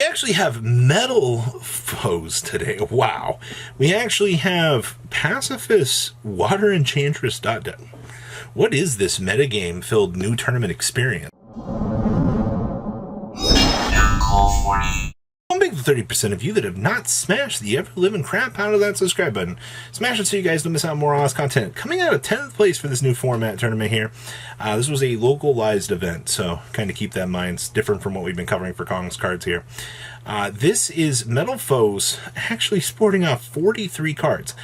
actually have Metalfoes today. Wow. We actually have Pacifys Water Enchantress. What is this metagame-filled new tournament experience? I'll make the 30% of you that have not smashed the ever-living crap out of that subscribe button. Smash it so you guys don't miss out on more awesome content. Coming out of 10th place for this new format tournament here. This was a localized event, so kind of keep that in mind. It's different from what we've been covering for Kong's cards here. This is Metalfoes actually sporting off 43 cards.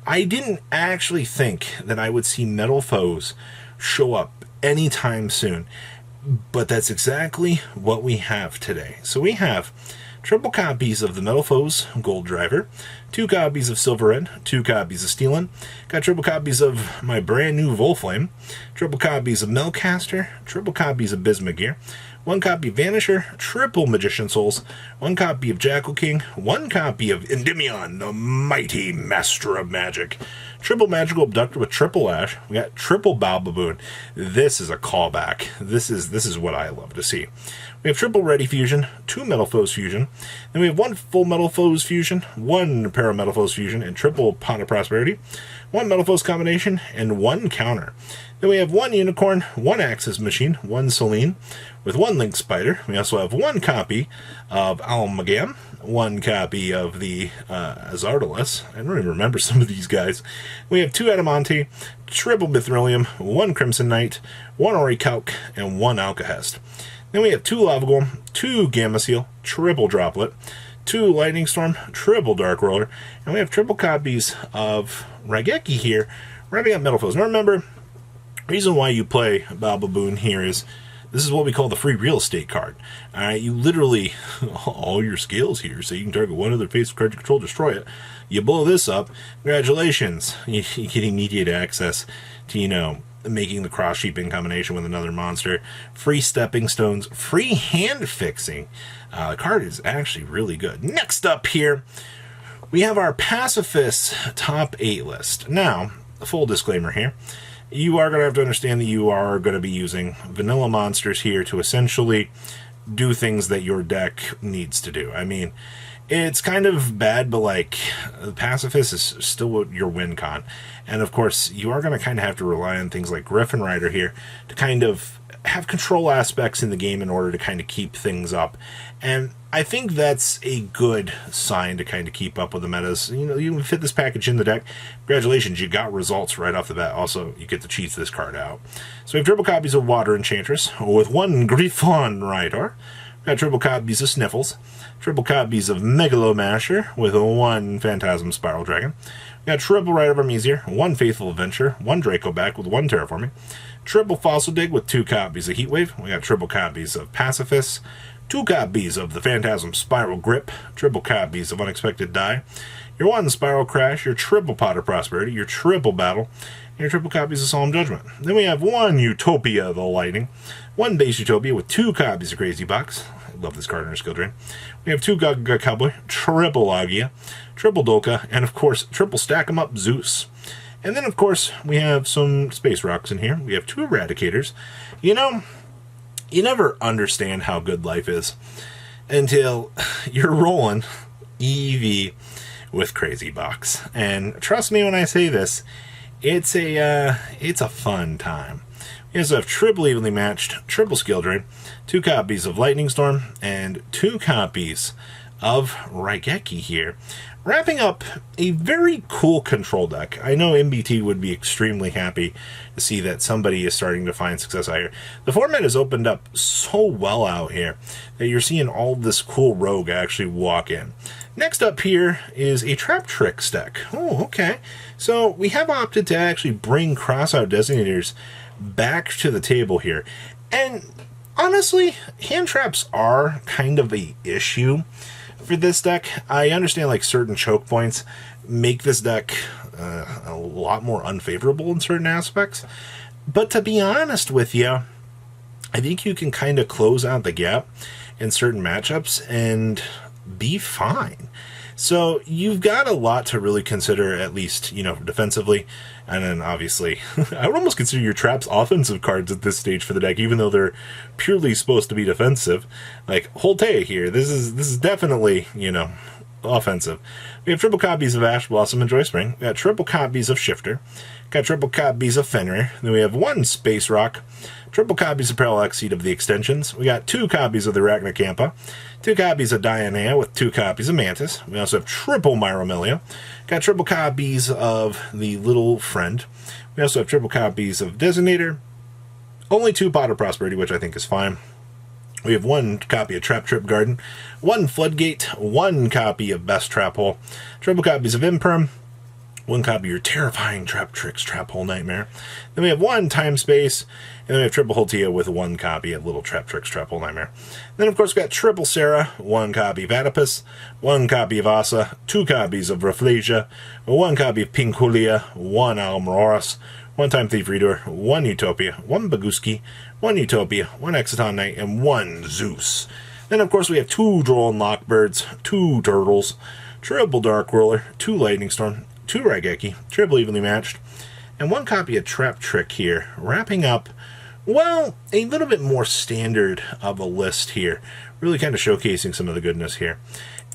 I didn't actually think that I would see Metalfoes show up anytime soon, but that's exactly what we have today. So we have triple copies of the Metalfoes Gold Driver, 2 copies of Silver Red, 2 copies of Steelin, got triple copies of my brand new Volflame, triple copies of Melcaster, triple copies of Bismugear, 1 copy of Vanisher, triple Magician Souls, 1 copy of Jackal King, 1 copy of Endymion, the mighty master of magic, triple Magical Abductor with triple Ash, we got triple Balbaboon. This is a callback. This is what I love to see. We have triple Ready Fusion, 2 Metalfoes Fusion, then we have 1 full Metalfoes Fusion, 1 Para Metalfoes Fusion, and triple Pot of Prosperity, 1 Metalfoes Combination, and 1 Counter. Then we have 1 Unicorn, 1 Axis Machine, 1 Selene, with 1 Link Spider. We also have 1 copy of Almagam, 1 copy of the Azardalus. I don't even remember some of these guys. We have 2 Adamante, triple Mithrilium, 1 Crimson Knight, 1 Orichalk, and 1 Alcahest. Then we have 2 Lava Golem, 2 Gamma Seal, triple Droplet, 2 Lightning Storm, triple Dark Roller, and we have triple copies of Raigeki here, wrapping up Metalfoes. Now remember, the reason why you play Balbaboon here is this is what we call the free real estate card. Alright, you literally, all your scales here, so you can target one other face card to control, destroy it. You blow this up, congratulations, you get immediate access to, you know, making the cross sheeping combination with another monster, free stepping stones, free hand fixing. The card is actually really good. Next up here, we have our Pacifist top 8 list. Now, a full disclaimer here. You are going to have to understand that you are going to be using vanilla monsters here to essentially do things that your deck needs to do. I mean, it's kind of bad, but like, the Pacifist is still your win con. And of course, you are going to kind of have to rely on things like Griffin Rider here to kind of have control aspects in the game in order to kind of keep things up. And I think that's a good sign to kind of keep up with the metas. You know, you fit this package in the deck. Congratulations, you got results right off the bat. Also, you get to cheat this card out. So we have triple copies of Water Enchantress with 1 Griffon Rider. Got triple copies of Sniffles, triple copies of Megalomasher with 1 Phantasm Spiral Dragon. We got triple Rite of Armesier, 1 Faithful Adventure, 1 Dracoback with 1 Terraforming, triple Fossil Dig with 2 copies of Heatwave. We got triple copies of Pacifist, 2 copies of the Phantasm Spiral Grip, triple copies of Unexpected Die, your 1 Spiral Crash, your triple Pot of Prosperity, your triple Battle, and your triple copies of Solemn Judgment. Then we have 1 Utopia the Lightning, 1 base Utopia with 2 copies of Crazy Box. I love this card in our skill drain. We have 2 Gaga Cowboy, triple Agia, triple Dolka, and of course, triple Stack 'em Up Zeus. And then, of course, we have some Space Rocks in here. We have 2 Eradicators. You know, you never understand how good life is until you're rolling EV with Crazy Box. And trust me when I say this, it's a fun time. We also have triple evenly matched, triple skill drain, 2 copies of Lightning Storm, and 2 copies of Raigeki here. Wrapping up a very cool control deck. I know MBT would be extremely happy to see that somebody is starting to find success out here. The format has opened up so well out here that you're seeing all this cool rogue actually walk in. Next up here is a Traptrix deck. Oh, okay. So we have opted to actually bring crossout designators back to the table here. And honestly, hand traps are kind of a issue for this deck. I understand like certain choke points make this deck a lot more unfavorable in certain aspects. But to be honest with you, I think you can kind of close out the gap in certain matchups and be fine. So you've got a lot to really consider, at least, defensively. And then obviously, I would almost consider your traps offensive cards at this stage for the deck, even though they're purely supposed to be defensive. Like Holtea here, this is definitely, offensive. We have triple copies of Ash Blossom and Joyspring. We got triple copies of Shifter. Got triple copies of Fenrir. Then we have one Space Rock. Triple copies of Parallax Seed of the extensions. We got 2 copies of the Arachnocampa. 2 copies of Dianea with 2 copies of Mantis. We also have triple Myromelia. Got triple copies of the Little Friend. We also have triple copies of Designator. Only 2 Pot of Prosperity, which I think is fine. We have 1 copy of Traptrix Garden, 1 Floodgate, 1 copy of Best Trap Hole, triple copies of Imperm, 1 copy of your terrifying Traptrix Trap Hole Nightmare. Then we have 1 Time Space, and then we have triple Holtea with 1 copy of Little Traptrix Trap Hole Nightmare. Then, of course, we got triple Sarah, 1 copy of Adipus, 1 copy of Asa, 2 copies of Rafflesia, 1 copy of Pinkulia, 1 Almororas, 1 Time Thief Reader, 1 Utopia, 1 Baguski, 1 Utopia, 1 Exiton Knight, and 1 Zeus. Then, of course, we have 2 Droll Lockbirds, 2 Turtles, triple Dark Whirler, 2 Lightning Storm, 2 Raigeki, triple Evenly Matched, and 1 copy of Traptrix here, wrapping up, well, a little bit more standard of a list here, really kind of showcasing some of the goodness here.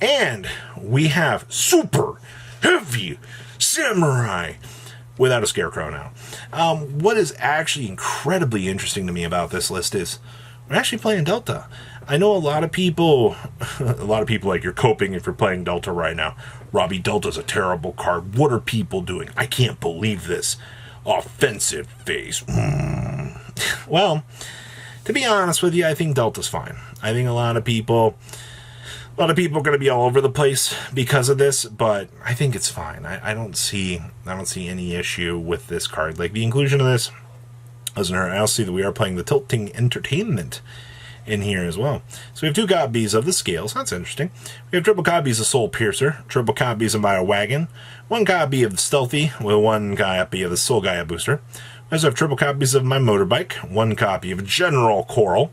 And we have Super Heavy Samurai, without a Scarecrow now. What is actually incredibly interesting to me about this list is we're actually playing Delta. I know a lot of people like, you're coping if you're playing Delta right now. Robbie, Delta's a terrible card. What are people doing? I can't believe this. Offensive phase. Well, to be honest with you, I think Delta's fine. I think a lot of people are going to be all over the place because of this, but I think it's fine. I don't see any issue with this card. Like, the inclusion of this doesn't hurt. I also see that we are playing the Tilting Entertainment in here as well. So we have 2 copies of the Scales. That's interesting. We have triple copies of Soul Piercer, triple copies of Maya Wagon, 1 copy of Stealthy with 1 copy of the Soul Gaia Booster. We also have triple copies of My Motorbike, 1 copy of General Coral,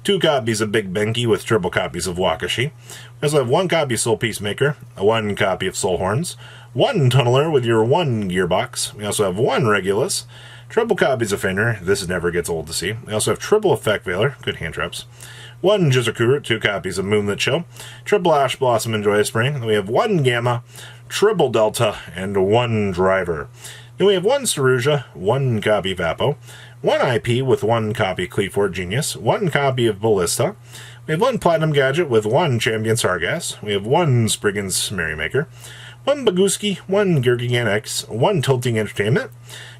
2 copies of Big Benki with triple copies of Wakashi. We also have 1 copy of Soul Peacemaker, 1 copy of Soul Horns, 1 Tunneler with your 1 Gearbox. We also have 1 Regulus, triple copies of Fenrir. This never gets old to see. We also have triple Effect Veiler, good hand traps. 1 Jizakuru, 2 copies of Moonlit Chill, triple Ash Blossom and Joyous Spring. Then we have 1 Gamma, triple Delta, and 1 Driver. Then we have 1 Saruja, 1 copy of Apo, 1 IP with 1 copy of Cleaford Genius, 1 copy of Ballista. We have 1 Platinum Gadget with 1 Champion Sargass. We have 1 Spriggan's Merrymaker, 1 Baguski, 1 Girgigan X, 1 Tilting Entertainment,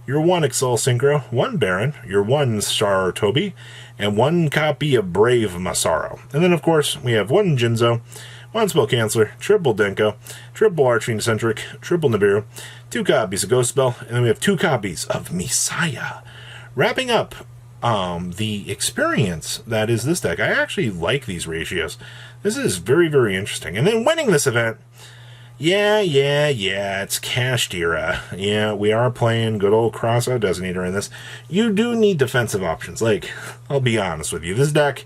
your 1 Excel Synchro, 1 Baron, your 1 Star Toby, and 1 copy of Brave Masaro. And then, of course, we have 1 Jinzo, 1 Spell Canceller, triple Denko, triple Archfiend Eccentric, triple Nibiru, 2 copies of Ghost Spell, and then we have 2 copies of Messiah. Wrapping up the experience that is this deck. I actually like these ratios. This is very, very interesting. And then winning this event, yeah, it's Cached Era. Yeah, we are playing good old Crossout Designator in this. You do need defensive options. Like, I'll be honest with you, this deck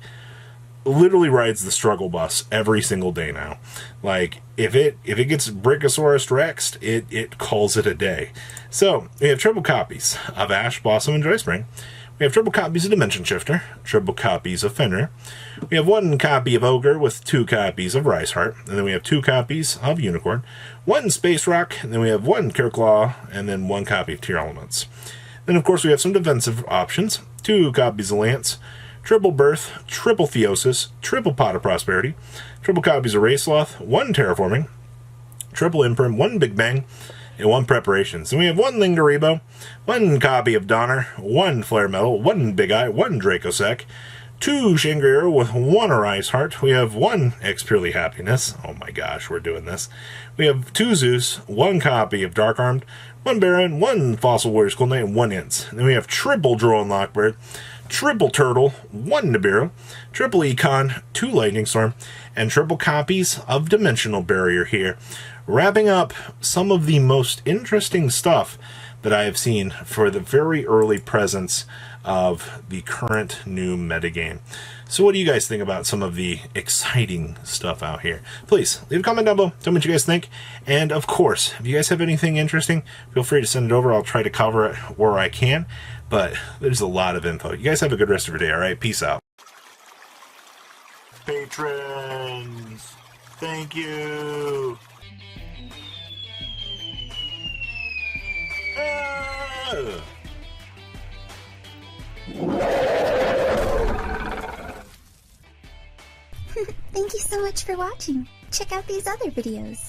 literally rides the struggle bus every single day now. Like, if it gets Brachiosaurus Rexed, it calls it a day. So, we have triple copies of Ash Blossom and Joyspring. We have triple copies of Dimension Shifter, triple copies of Fenrir. We have 1 copy of Ogre with 2 copies of Riceheart, and then we have 2 copies of Unicorn, 1 Space Rock, and then we have 1 Kirklaw, and then 1 copy of Tier Elements. Then, of course, we have some defensive options, 2 copies of Lance, triple Birth, triple Theosis, triple Pot of Prosperity, triple copies of Raceloth, 1 Terraforming, triple Imperm, 1 Big Bang, and 1 Preparations. And we have 1 Lingaribo, 1 copy of Donner, 1 Flare Metal, 1 Big Eye, 1 Dracosec, 2 Shangri-La with 1 Arise Heart. We have 1 X Purely Happiness. Oh my gosh, we're doing this. We have 2 Zeus, 1 copy of Dark Armed, 1 Baron, 1 Fossil Warriors Cold Knight, and 1 Ints. And then we have triple Droll and Lockbird, triple Turtle, 1 Nibiru, triple Econ, 2 Lightning Storm, and triple copies of Dimensional Barrier here. Wrapping up some of the most interesting stuff that I have seen for the very early presence of the current new metagame. So what do you guys think about some of the exciting stuff out here? Please, leave a comment down below. Tell me what you guys think. And, of course, if you guys have anything interesting, feel free to send it over. I'll try to cover it where I can. But there's a lot of info. You guys have a good rest of your day, all right? Peace out. Patrons, thank you. Thank you so much for watching. Check out these other videos.